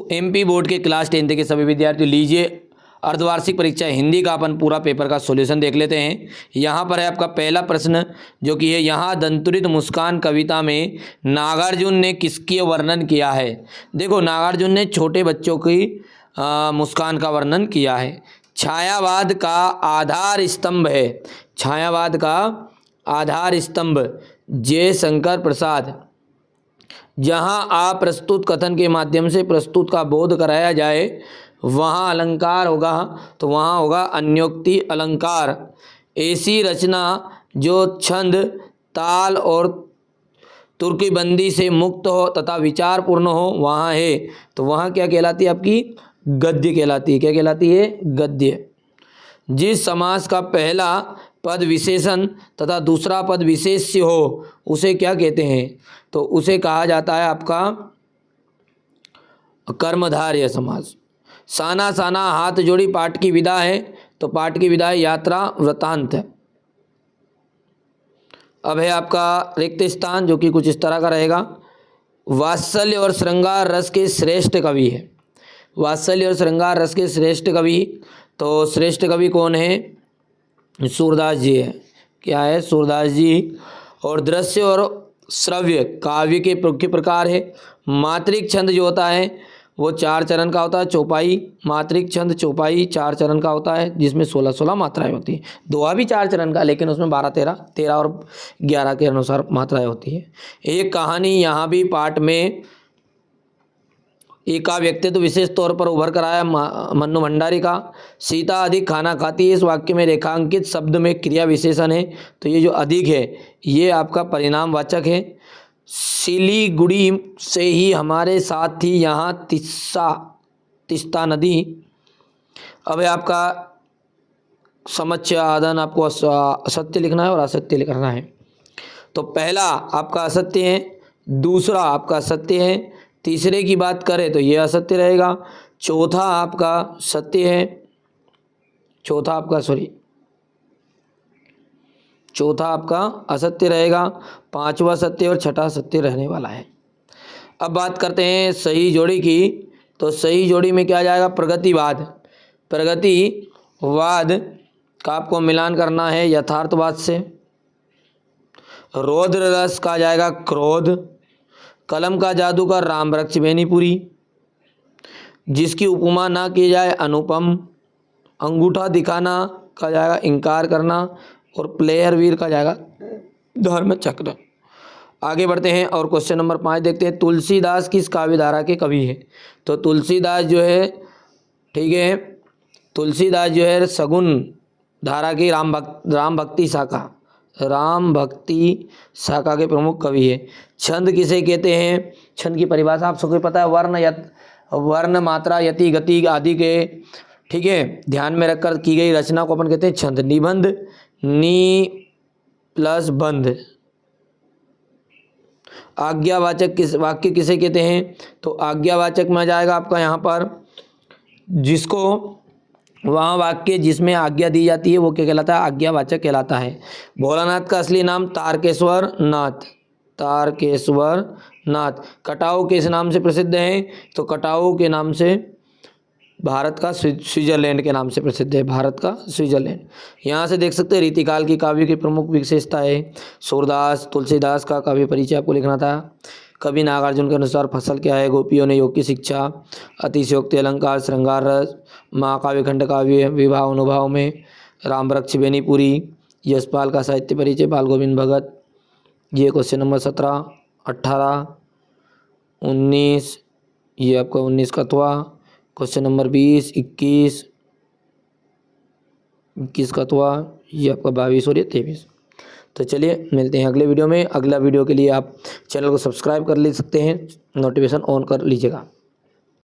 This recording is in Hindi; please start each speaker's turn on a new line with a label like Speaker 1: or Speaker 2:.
Speaker 1: तो एमपी बोर्ड के क्लास 10 के सभी विद्यार्थी लीजिए अर्धवार्षिक परीक्षा हिंदी का अपन पूरा पेपर का सॉल्यूशन देख लेते हैं। यहाँ पर है आपका पहला प्रश्न जो कि है, यहाँ दंतुरित मुस्कान कविता में नागार्जुन ने किसकी वर्णन किया है। देखो नागार्जुन ने छोटे बच्चों की मुस्कान का वर्णन किया है। छायावाद का आधार स्तंभ है, छायावाद का आधार स्तंभ जयशंकर प्रसाद। जहाँ आप प्रस्तुत कथन के माध्यम से प्रस्तुत का बोध कराया जाए वहाँ अलंकार होगा, तो वहाँ होगा अन्योक्ति अलंकार। ऐसी रचना जो छंद ताल और तुर्कीबंदी से मुक्त हो तथा विचारपूर्ण हो वहाँ है, तो वहाँ क्या कहलाती है आपकी गद्य कहलाती है। क्या कहलाती है गद्य। जिस समास का पहला पद विशेषण तथा दूसरा पद विशेष्य हो उसे क्या कहते हैं, तो उसे कहा जाता है आपका कर्मधारय समास। साना साना हाथ जोड़ी पाठ की विदा है, तो पाठ की विदा है यात्रा वृतांत है। अब है आपका रिक्त स्थान जो कि कुछ इस तरह का रहेगा। वात्सल्य और श्रृंगार रस के श्रेष्ठ कवि है, वात्सल्य और श्रृंगार रस के श्रेष्ठ कवि, तो श्रेष्ठ कवि कौन है, सूरदास जी है। क्या है सूरदास जी। और दृश्य और श्रव्य काव्य के मुख्य प्रकार है। मात्रिक छंद जो होता है वो 4 चरण का होता है। चौपाई मात्रिक छंद चौपाई 4 चरण का होता है जिसमें 16-16 मात्राएं होती हैं। दोहा भी 4 चरण का, लेकिन उसमें 12-13 और 11 के अनुसार मात्राएं होती है। एक कहानी यहाँ भी पाठ में एका व्यक्तित्व विशेष तौर पर उभर कर आया मन्नू भंडारी का। सीता अधिक खाना खाती है, इस वाक्य में रेखांकित शब्द में क्रिया विशेषण है, तो ये जो अधिक है ये आपका परिणामवाचक है। सिलीगुड़ी से ही हमारे साथ थी यहाँ तिस्ता नदी। अब है आपका समुच्चय आदन, आपको असत्य लिखना है और असत्य लिखना है। तो पहला आपका असत्य है, दूसरा आपका सत्य है, तीसरे की बात करें तो ये असत्य रहेगा, चौथा आपका सत्य है, चौथा आपका असत्य रहेगा, पांचवा सत्य और छठा सत्य रहने वाला है। अब बात करते हैं सही जोड़ी की, तो सही जोड़ी में क्या आ जाएगा प्रगतिवाद। प्रगतिवाद का आपको मिलान करना है यथार्थवाद से। रौद्र रस का आ जाएगा क्रोध। कलम का जादू का राम वृक्ष बेनीपुरी। जिसकी उपमा ना की जाए अनुपम। अंगूठा दिखाना का जाएगा इंकार करना। और प्लेयर वीर का जाएगा धर्म चक्र। आगे बढ़ते हैं और क्वेश्चन नंबर 5 देखते हैं। तुलसीदास किस काव्य धारा के कवि है। तो तुलसीदास जो है, ठीक है, तुलसीदास जो है सगुन धारा की राम भक्ति शाखा के प्रमुख कवि है। छंद किसे कहते हैं, छंद की परिभाषा आप सबको पता है, वर्ण मात्रा यति गति आदि के, ठीक है, ध्यान में रखकर की गई रचना को अपन कहते हैं छंद। निबंध नी प्लस बंध। आज्ञावाचक वाक्य किसे कहते हैं, तो आज्ञावाचक में आ जाएगा आपका यहाँ पर जिसको वहाँ वाक्य जिसमें आज्ञा दी जाती है वो क्या कहलाता है आज्ञावाचक कहलाता है। भोलानाथ का असली नाम तारकेश्वर नाथ। कटाऊ किस नाम से प्रसिद्ध है, तो कटाऊ के नाम से भारत का स्विट्जरलैंड के नाम से प्रसिद्ध है, भारत का स्विट्जरलैंड। यहाँ से देख सकते हैं रीतिकाल की काव्य की प्रमुख विशेषता है। सूरदास तुलसीदास का काव्य परिचय आपको लिखना था। कवि नागार्जुन के अनुसार फसल क्या है, गोपियों ने योग की शिक्षा, अतिशयोक्ति अलंकार, श्रृंगार रस, महाकाव्य खंड काव्य, विवाह अनुभाव में, राम वृक्ष बेनीपुरी, यशपाल का साहित्य परिचय, बाल गोविंद भगत। ये क्वेश्चन नंबर 17, 18, 19, ये आपका 19 का थवा। क्वेश्चन नंबर 20, 21 का थवा, ये आपका 22 और ये 23। तो चलिए मिलते हैं अगले वीडियो में। अगला वीडियो के लिए आप चैनल को सब्सक्राइब कर ले सकते हैं, नोटिफिकेशन ऑन कर लीजिएगा।